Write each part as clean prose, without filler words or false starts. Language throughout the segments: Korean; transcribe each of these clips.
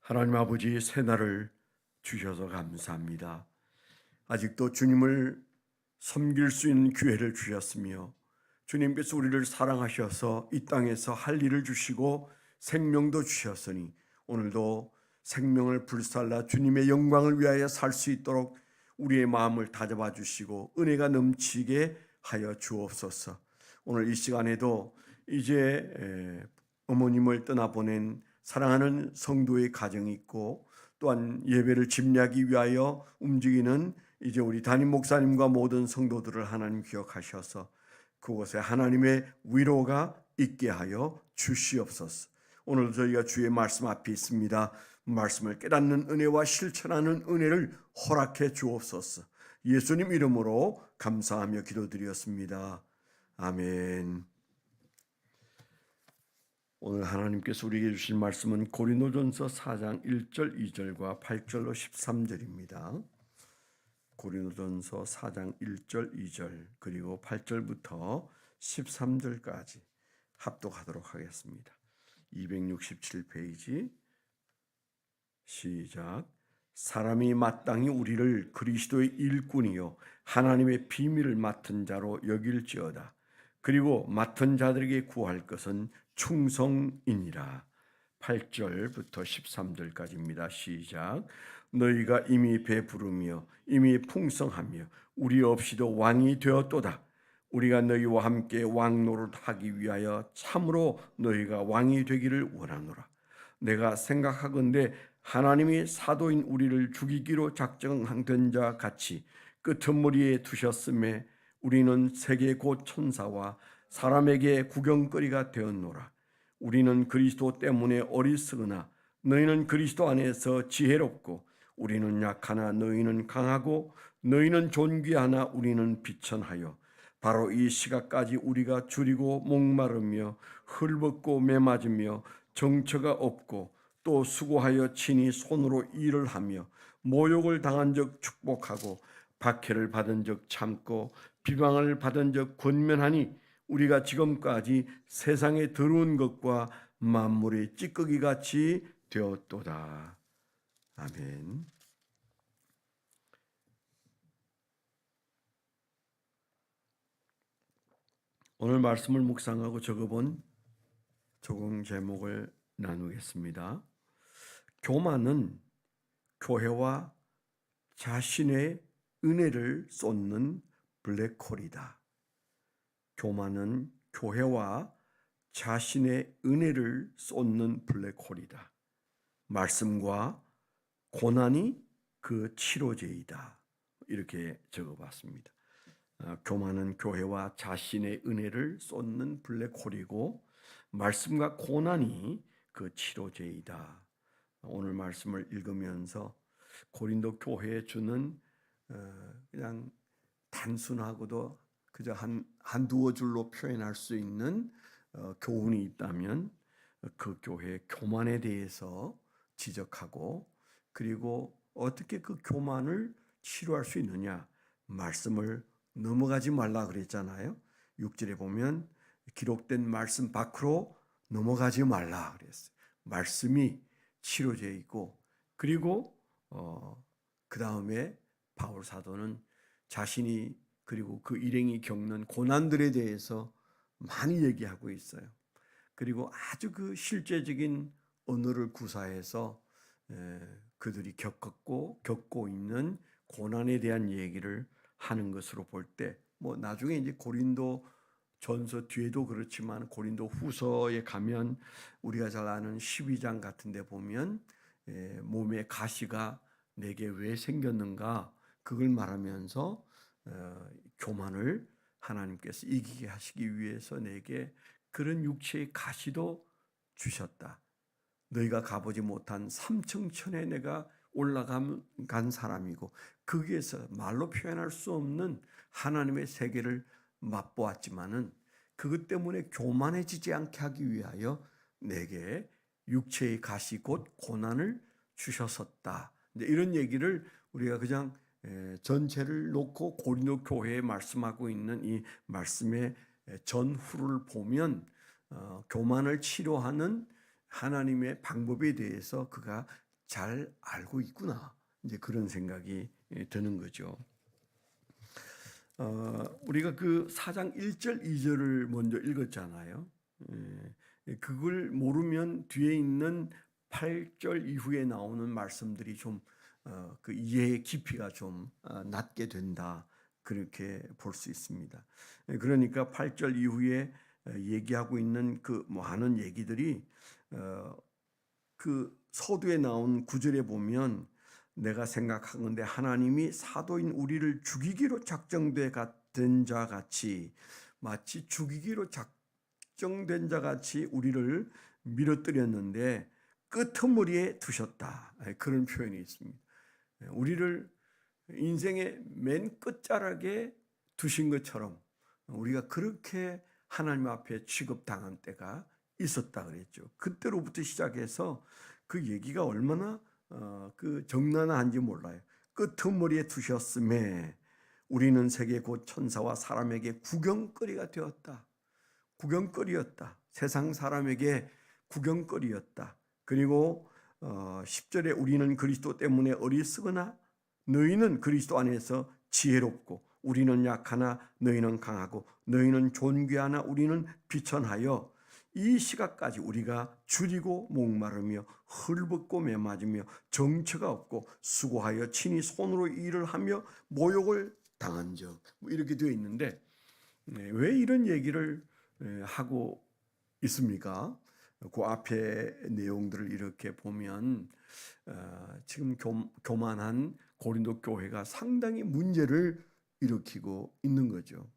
하나님 아버지 새날을 주셔서 감사합니다. 아직도 주님을 섬길 수 있는 기회를 주셨으며 주님께서 우리를 사랑하셔서 이 땅에서 할 일을 주시고 생명도 주셨으니 오늘도 생명을 불살라 주님의 영광을 위하여 살 수 있도록 우리의 마음을 다잡아 주시고 은혜가 넘치게 하여 주옵소서. 오늘 이 시간에도 이제 어머님을 떠나보낸 사랑하는 성도의 가정이 있고 또한 예배를 집례하기 위하여 움직이는 이제 우리 담임 목사님과 모든 성도들을 하나님 기억하셔서 그곳에 하나님의 위로가 있게 하여 주시옵소서. 오늘 저희가 주의 말씀 앞에 있습니다. 말씀을 깨닫는 은혜와 실천하는 은혜를 허락해 주옵소서. 예수님 이름으로 감사하며 기도드렸습니다. 아멘. 오늘 하나님께서 우리에게 주신 말씀은 고린도전서 4장 1절 2절과 8절로 13절입니다. 고린도전서 4장 1절 2절 그리고 8절부터 13절까지 합독하도록 하겠습니다. 267페이지 시작. 사람이 마땅히 우리를 그리스도의 일꾼이요 하나님의 비밀을 맡은 자로 여길지어다. 그리고 맡은 자들에게 구할 것은 충성이니라. 8절부터 13절까지입니다. 시작. 너희가 이미 배부르며 이미 풍성하며 우리 없이도 왕이 되었도다. 우리가 너희와 함께 왕노릇하기 위하여 참으로 너희가 왕이 되기를 원하노라. 내가 생각하건대 하나님이 사도인 우리를 죽이기로 작정된 자 같이 끄트머리에 두셨음에 우리는 세계 곧 천사와 사람에게 구경거리가 되었노라. 우리는 그리스도 때문에 어리석으나 너희는 그리스도 안에서 지혜롭고 우리는 약하나 너희는 강하고 너희는 존귀하나 우리는 비천하여 바로 이 시각까지 우리가 줄이고 목마르며 헐벗고 매맞으며 정처가 없고 또 수고하여 친히 손으로 일을 하며 모욕을 당한 적 축복하고 박해를 받은 적 참고 비방을 받은 적 권면하니 우리가 지금까지 세상에 더러운 것과 만물의 찌꺼기 같이 되었도다. 아멘. 오늘 말씀을 묵상하고 적어본 적응 제목을 나누겠습니다. 교만은 교회와 자신의 은혜를 쏟는 블랙홀이다. 교만은 교회와 자신의 은혜를 쏟는 블랙홀이다. 말씀과 고난이 그 치료제이다. 이렇게 적어봤습니다. 교만은 교회와 자신의 은혜를 쏟는 블랙홀이고 말씀과 고난이 그 치료제이다. 오늘 말씀을 읽으면서 고린도 교회에 주는 그냥 단순하고도 그저 한두어 줄로 표현할 수 있는 교훈이 있다면 그 교회의 교만에 대해서 지적하고 그리고 어떻게 그 교만을 치료할 수 있느냐 말씀을 넘어가지 말라 그랬잖아요. 6절에 보면 기록된 말씀 밖으로 넘어가지 말라 그랬어요. 말씀이 치료제이고 그리고 그 다음에 바울 사도는 자신이 그리고 그 일행이 겪는 고난들에 대해서 많이 얘기하고 있어요. 그리고 아주 그 실제적인 언어를 구사해서 그들이 겪고 있는 고난에 대한 얘기를 하는 것으로 볼 때 뭐 나중에 이제 고린도 전서 뒤에도 그렇지만 고린도 후서에 가면 우리가 잘 아는 12장 같은 데 보면 몸에 가시가 내게 왜 생겼는가 그걸 말하면서 교만을 하나님께서 이기게 하시기 위해서 내게 그런 육체의 가시도 주셨다. 너희가 가보지 못한 삼층천에 내가 올라간 사람이고 거기에서 말로 표현할 수 없는 하나님의 세계를 맛보았지만은 그것 때문에 교만해지지 않게 하기 위하여 내게 육체의 가시 곧 고난을 주셨었다. 이런 얘기를 우리가 그냥 전체를 놓고 고린도 교회에 말씀하고 있는 이 말씀의 전후를 보면 교만을 치료하는 하나님의 방법에 대해서 그가 잘 알고 있구나. 이제 그런 생각이 드는 거죠. 우리가 그 4장 1절 2절을 먼저 읽었잖아요. 그걸 모르면 뒤에 있는 8절 이후에 나오는 말씀들이 좀 그 이해의 깊이가 좀 낮게 된다. 그렇게 볼 수 있습니다. 그러니까 8절 이후에 얘기하고 있는 그 많은 얘기들이 그 서두에 나온 구절에 보면 내가 생각하건대 하나님이 사도인 우리를 죽이기로 작정된 자 같이 마치 죽이기로 작정된 자 같이 우리를 밀어뜨렸는데 끄트머리에 두셨다. 그런 표현이 있습니다. 우리를 인생의 맨 끝자락에 두신 것처럼 우리가 그렇게 하나님 앞에 취급당한 때가 있었다 그랬죠. 그때로부터 시작해서 그 얘기가 얼마나 그 정난한지 몰라요. 끄트머리에 두셨음에 우리는 세계 곧 천사와 사람에게 구경거리가 되었다. 구경거리였다. 세상 사람에게 구경거리였다. 그리고 10절에 우리는 그리스도 때문에 어리석으나 너희는 그리스도 안에서 지혜롭고 우리는 약하나 너희는 강하고 너희는 존귀하나 우리는 비천하여 이 시각까지 우리가 줄이고 목마르며 헐벗고 매맞으며 정처가 없고 수고하여 친히 손으로 일을 하며 모욕을 당한 적 이렇게 되어 있는데 왜 이런 얘기를 하고 있습니까? 그 앞에 내용들을 이렇게 보면 지금 교만한 고린도 교회가 상당히 문제를 일으키고 있는 거죠.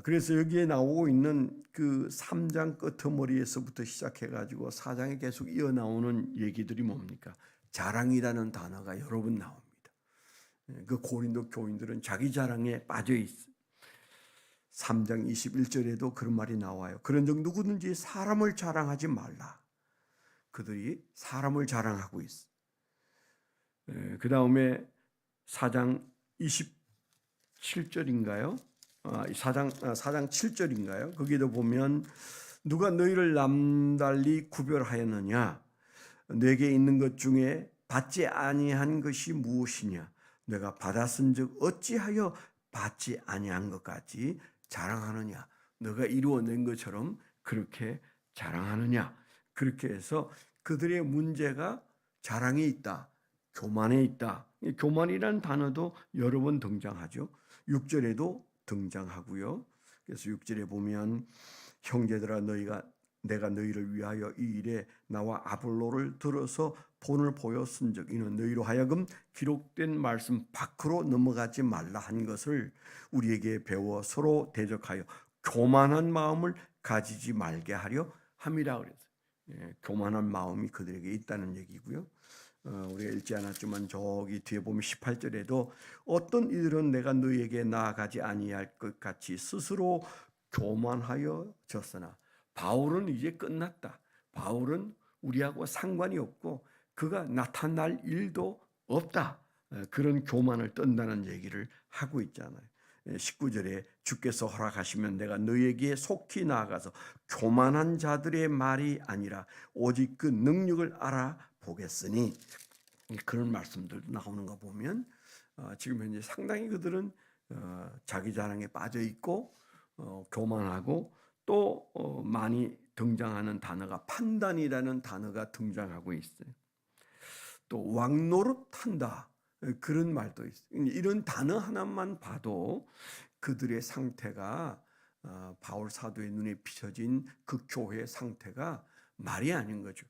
그래서 여기에 나오고 있는 그 3장 끄트머리에서부터 시작해가지고 4장에 계속 이어나오는 얘기들이 뭡니까? 자랑이라는 단어가 여러 번 나옵니다. 그 고린도 교인들은 자기 자랑에 빠져 있어요. 3장 21절에도 그런 말이 나와요. 그런즉 누구든지 사람을 자랑하지 말라. 그들이 사람을 자랑하고 있어. 그 다음에 4장 27절인가요? 4장 7절인가요? 거기도 보면 누가 너희를 남달리 구별하였느냐? 내게 있는 것 중에 받지 아니한 것이 무엇이냐? 내가 받았은즉 어찌하여 받지 아니한 것까지 자랑하느냐? 너가 이루어낸 것처럼 그렇게 자랑하느냐? 그렇게 해서 그들의 문제가 자랑에 있다. 교만에 있다. 교만이라는 단어도 여러 번 등장하죠. 6절에도 등장하고요. 그래서 6절에 보면 형제들아 내가 너희를 위하여 이 일에 나와 아볼로를 들어서 본을 보였은즉 이는 너희로 하여금 기록된 말씀 밖으로 넘어가지 말라 한 것을 우리에게 배워 서로 대적하여 교만한 마음을 가지지 말게 하려 함이라 그랬어요. 교만한 마음이 그들에게 있다는 얘기고요. 우리가 읽지 않았지만 저기 뒤에 보면 18절에도 어떤 이들은 내가 너희에게 나아가지 아니할 것 같이 스스로 교만하여 졌으나 바울은 이제 끝났다. 바울은 우리하고 상관이 없고 그가 나타날 일도 없다. 그런 교만을 떤다는 얘기를 하고 있잖아요. 19절에 주께서 허락하시면 내가 너희에게 속히 나아가서 교만한 자들의 말이 아니라 오직 그 능력을 알아보겠으니 그런 말씀들도 나오는 거 보면 지금 현재 상당히 그들은 자기 자랑에 빠져 있고 교만하고 또 많이 등장하는 단어가 판단이라는 단어가 등장하고 있어요. 또 왕노릇한다 그런 말도 있어요. 이런 단어 하나만 봐도 그들의 상태가 바울 사도의 눈에 비춰진 그 교회의 상태가 말이 아닌 거죠.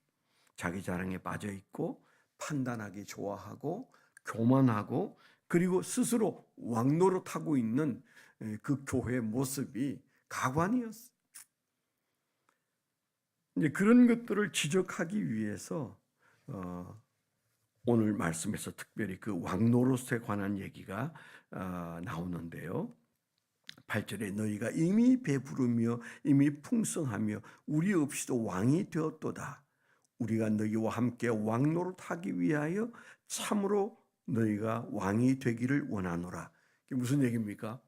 자기 자랑에 빠져 있고 판단하기 좋아하고 교만하고 그리고 스스로 왕노릇하고 있는 그 교회의 모습이 가관이었어요. 이제 그런 것들을 지적하기 위해서 오늘 말씀에서 특별히 그 왕노릇에 관한 얘기가 나오는데요. 8절에 너희가 이미 배부르며 이미 풍성하며 우리 없이도 왕이 되었도다. 우리가 너희와 함께 왕노릇하기 위하여 참으로 너희가 왕이 되기를 원하노라. 이게 무슨 얘기입니까?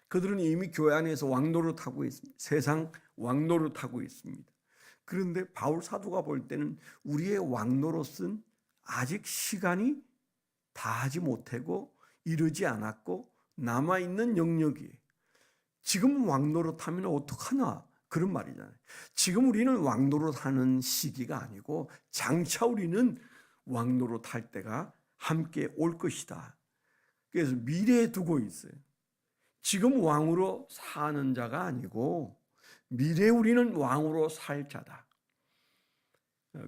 그들은 이미 교회 안에서 왕노릇하고 있습니다. 세상 왕노릇하고 있습니다. 그런데 바울 사도가 볼 때는 우리의 왕노릇은 아직 시간이 다하지 못하고 이르지 않았고 남아있는 영역이, 지금 왕노릇하면 어떡하나 그런 말이잖아요. 지금 우리는 왕노릇하는 시기가 아니고 장차 우리는 왕노릇할 때가 함께 올 것이다. 그래서 미래에 두고 있어요. 지금 왕으로 사는 자가 아니고 미래에 우리는 왕으로 살 자다.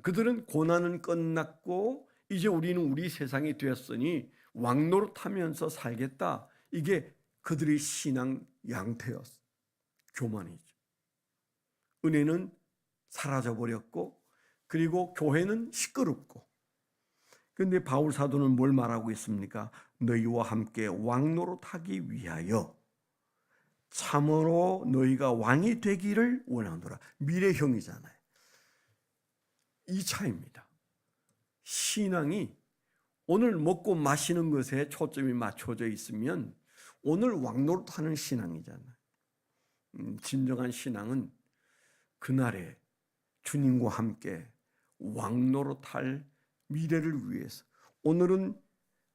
그들은 고난은 끝났고 이제 우리는 우리 세상이 되었으니 왕노릇하면서 살겠다. 이게 그들의 신앙 양태였어. 교만이죠. 은혜는 사라져버렸고 그리고 교회는 시끄럽고. 그런데 바울 사도는 뭘 말하고 있습니까? 너희와 함께 왕노릇하기 위하여 참으로 너희가 왕이 되기를 원하노라. 미래형이잖아요. 이 차이입니다. 신앙이 오늘 먹고 마시는 것에 초점이 맞춰져 있으면 오늘 왕노릇하는 신앙이잖아요. 진정한 신앙은 그날에 주님과 함께 왕노릇할 미래를 위해서, 오늘은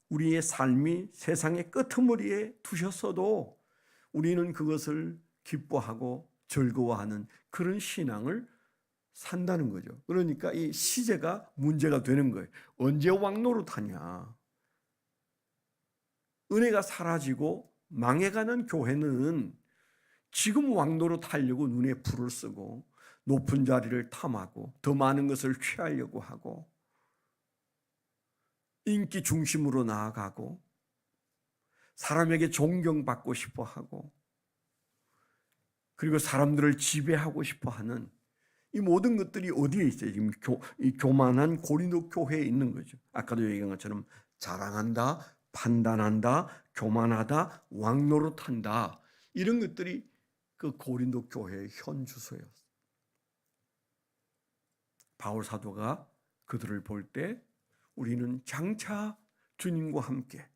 우리의 삶이 세상의 끄트머리에 두셨어도 우리는 그것을 기뻐하고 즐거워하는 그런 신앙을 산다는 거죠. 그러니까 이 시제가 문제가 되는 거예요. 언제 왕노릇하냐. 은혜가 사라지고 망해가는 교회는 지금 왕노릇하려고 눈에 불을 쓰고 높은 자리를 탐하고 더 많은 것을 취하려고 하고 인기 중심으로 나아가고 사람에게 존경받고 싶어 하고 그리고 사람들을 지배하고 싶어 하는 이 모든 것들이 어디에 있어요? 지금 이 교만한 고린도 교회에 있는 거죠. 아까도 얘기한 것처럼 자랑한다, 판단한다, 교만하다, 왕노릇한다, 이런 것들이 그 고린도 교회의 현주소였어요. 바울 사도가 그들을 볼 때 우리는 장차 주님과 함께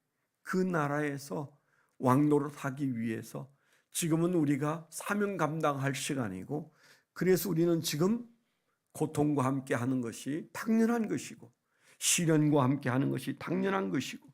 그 나라에서 왕노릇하기 위해서 지금은 우리가 사명 감당할 시간이고, 그래서 우리는 지금 고통과 함께 하는 것이 당연한 것이고 시련과 함께 하는 것이 당연한 것이고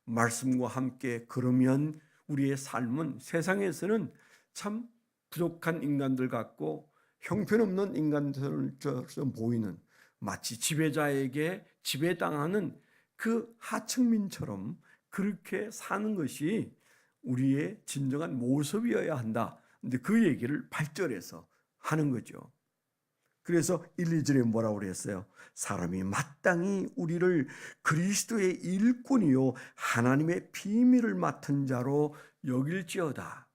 말씀과 함께 그러면 우리의 삶은 세상에서는 참 부족한 인간들 같고 형편없는 인간들처럼 보이는, 마치 지배자에게 지배당하는 그 하층민처럼 그렇게 사는 것이 우리의 진정한 모습이어야 한다. 근데 그 얘기를 8절에서 하는 거죠. 그래서 1, 2절에 뭐라고 그랬어요? 사람이 마땅히 우리를 그리스도의 일꾼이요 하나님의 비밀을 맡은 자로 여길지어다.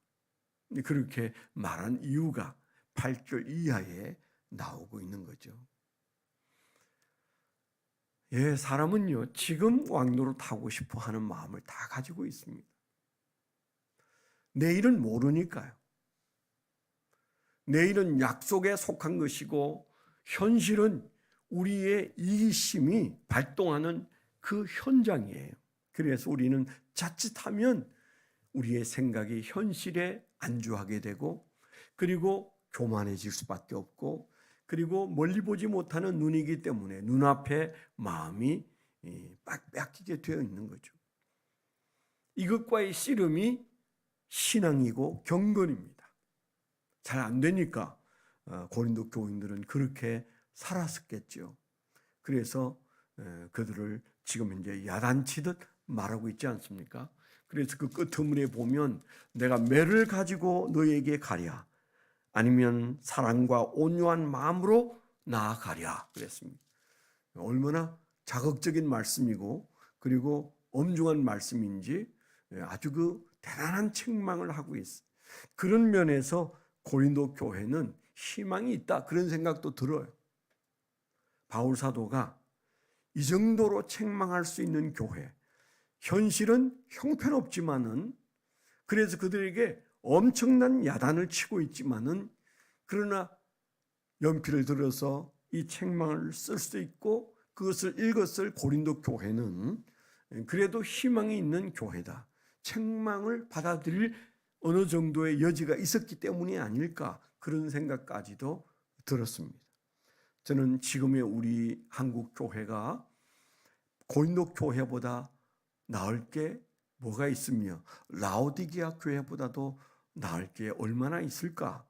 그렇게 말한 이유가 8절 이하에 나오고 있는 거죠. 예, 사람은요 지금 왕노릇하고 싶어 하는 마음을 다 가지고 있습니다. 내일은 모르니까요. 내일은 약속에 속한 것이고 현실은 우리의 이기심이 발동하는 그 현장이에요. 그래서 우리는 자칫하면 우리의 생각이 현실에 안주하게 되고 그리고 교만해질 수밖에 없고 그리고 멀리 보지 못하는 눈이기 때문에 눈앞에 마음이 빡빡이게 되어 있는 거죠. 이것과의 씨름이 신앙이고 경건입니다. 잘 안 되니까 고린도 교인들은 그렇게 살았었겠죠. 그래서 그들을 지금 이제 야단치듯 말하고 있지 않습니까? 그래서 그 끝머리에 보면 내가 매를 가지고 너에게 가랴 아니면 사랑과 온유한 마음으로 나아가랴 그랬습니다. 얼마나 자극적인 말씀이고 그리고 엄중한 말씀인지 아주 그 대단한 책망을 하고 있어요. 그런 면에서 고린도 교회는 희망이 있다 그런 생각도 들어요. 바울 사도가 이 정도로 책망할 수 있는 교회, 현실은 형편없지만은 그래서 그들에게 엄청난 야단을 치고 있지만은 그러나 연필을 들어서 이 책망을 쓸 수 있고 그것을 읽었을 고린도 교회는 그래도 희망이 있는 교회다. 책망을 받아들일 어느 정도의 여지가 있었기 때문이 아닐까 그런 생각까지도 들었습니다. 저는 지금의 우리 한국 교회가 고린도 교회보다 나을 게 뭐가 있으며 라오디게아 교회보다도 나을 게 얼마나 있을까?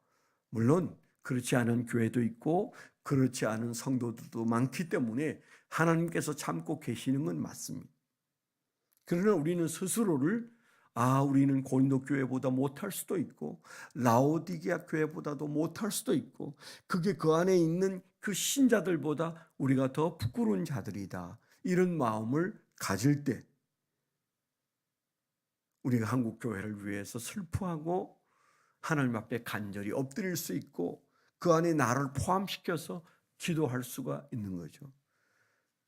물론 그렇지 않은 교회도 있고 그렇지 않은 성도들도 많기 때문에 하나님께서 참고 계시는 건 맞습니다. 그러나 우리는 스스로를 우리는 고린도 교회보다 못할 수도 있고 라오디게아 교회보다도 못할 수도 있고 그게 그 안에 있는 그 신자들보다 우리가 더 부끄러운 자들이다. 이런 마음을 가질 때 우리가 한국 교회를 위해서 슬퍼하고 하나님 앞에 간절히 엎드릴 수 있고 그 안에 나를 포함시켜서 기도할 수가 있는 거죠.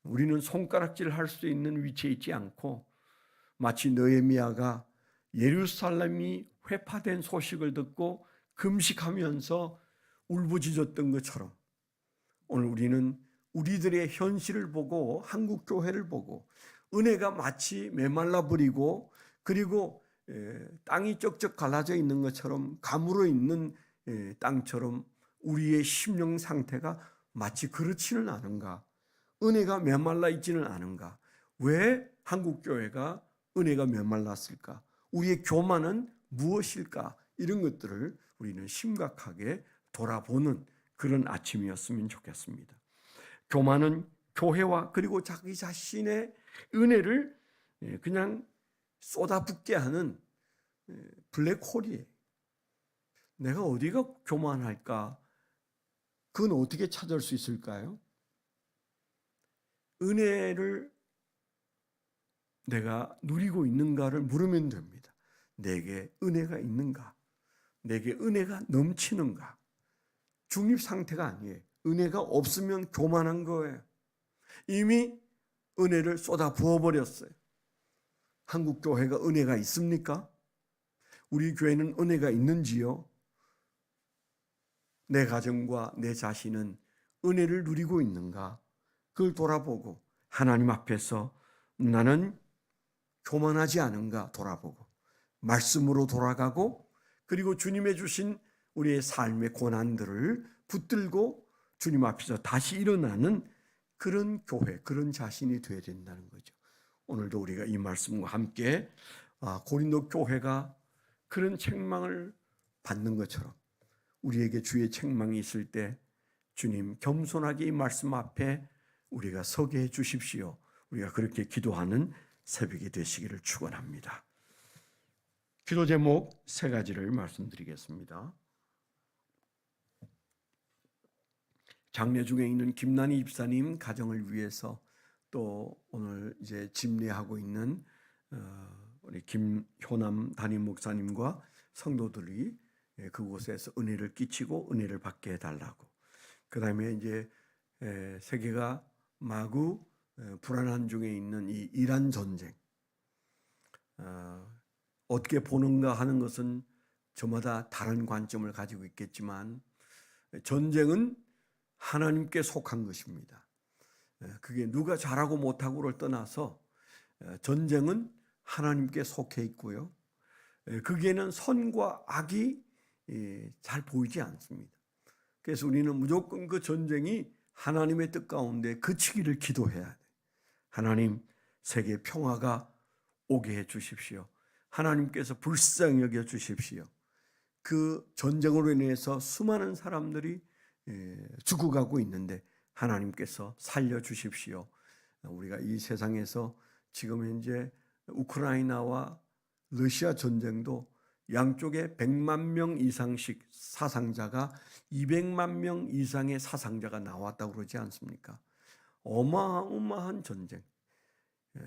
우리는 손가락질할 수 있는 위치에 있지 않고 마치 느헤미야가 예루살렘이 회파된 소식을 듣고 금식하면서 울부짖었던 것처럼 오늘 우리는 우리들의 현실을 보고 한국 교회를 보고 은혜가 마치 메말라 버리고 그리고 땅이 쩍쩍 갈라져 있는 것처럼 가물어 있는 땅처럼 우리의 심령 상태가 마치 그렇지는 않은가? 은혜가 메말라 있지는 않은가? 왜 한국 교회가 은혜가 메말랐을까? 우리의 교만은 무엇일까? 이런 것들을 우리는 심각하게 돌아보는 그런 아침이었으면 좋겠습니다. 교만은 교회와 그리고 자기 자신의 은혜를 그냥 쏟아붓게 하는 블랙홀이에요. 내가 어디가 교만할까? 그건 어떻게 찾을 수 있을까요? 은혜를 내가 누리고 있는가를 물으면 됩니다. 내게 은혜가 있는가? 내게 은혜가 넘치는가? 중립 상태가 아니에요. 은혜가 없으면 교만한 거예요. 이미 은혜를 쏟아 부어버렸어요. 한국 교회가 은혜가 있습니까? 우리 교회는 은혜가 있는지요? 내 가정과 내 자신은 은혜를 누리고 있는가? 그걸 돌아보고 하나님 앞에서 나는 교만하지 않은가 돌아보고 말씀으로 돌아가고 그리고 주님의 주신 우리의 삶의 고난들을 붙들고 주님 앞에서 다시 일어나는 그런 교회, 그런 자신이 되어야 된다는 거죠. 오늘도 우리가 이 말씀과 함께 고린도 교회가 그런 책망을 받는 것처럼 우리에게 주의 책망이 있을 때 주님 겸손하게 이 말씀 앞에 우리가 서게 해 주십시오. 우리가 그렇게 기도하는 새벽이 되시기를 축원합니다. 기도 제목 세 가지를 말씀드리겠습니다. 장례 중에 있는 김난희 집사님 가정을 위해서 또 오늘 이제 집례하고 있는 우리 김효남 담임 목사님과 성도들이 그곳에서 은혜를 끼치고 은혜를 받게 해달라고. 그 다음에 이제 세계가 마구 불안한 중에 있는 이 이란 전쟁 어떻게 보는가 하는 것은 저마다 다른 관점을 가지고 있겠지만 전쟁은 하나님께 속한 것입니다. 그게 누가 잘하고 못하고를 떠나서 전쟁은 하나님께 속해 있고요. 거기에는 선과 악이 잘 보이지 않습니다. 그래서 우리는 무조건 그 전쟁이 하나님의 뜻 가운데 그치기를 기도해야 돼. 하나님, 세계 평화가 오게 해 주십시오. 하나님께서 불쌍히 여겨 주십시오. 그 전쟁으로 인해서 수많은 사람들이 죽어가고 있는데 하나님께서 살려주십시오. 우리가 이 세상에서 지금 현재 우크라이나와 러시아 전쟁도 양쪽에 100만 명 이상씩 사상자가 200만 명 이상의 사상자가 나왔다고 그러지 않습니까? 어마어마한 전쟁.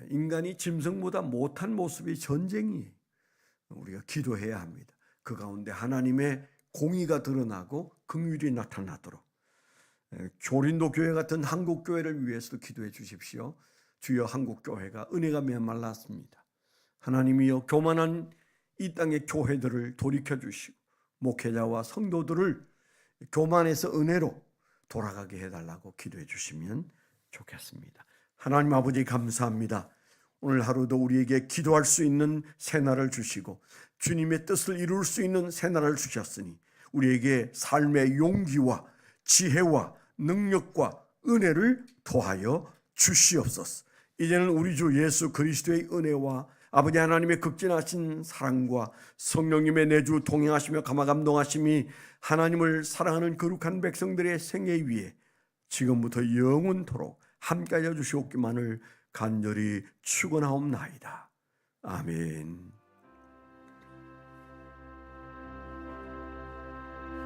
인간이 짐승보다 못한 모습이 전쟁이에요. 우리가 기도해야 합니다. 그 가운데 하나님의 공의가 드러나고 긍휼이 나타나도록 고린도 교회 같은 한국 교회를 위해서 기도해 주십시오. 주여 한국 교회가 은혜가 메말랐습니다. 하나님이여 교만한 이 땅의 교회들을 돌이켜 주시고 목회자와 성도들을 교만에서 은혜로 돌아가게 해달라고 기도해 주시면 좋겠습니다. 하나님 아버지 감사합니다. 오늘 하루도 우리에게 기도할 수 있는 새날을 주시고 주님의 뜻을 이룰 수 있는 새날을 주셨으니 우리에게 삶의 용기와 지혜와 능력과 은혜를 더하여 주시옵소서. 이제는 우리 주 예수 그리스도의 은혜와 아버지 하나님의 극진하신 사랑과 성령님의 내주 동행하시며 감화감동하심이 하나님을 사랑하는 거룩한 백성들의 생애 위에 지금부터 영원토록 함께하여 주시옵기만을 간절히 축원하옵나이다. 아멘.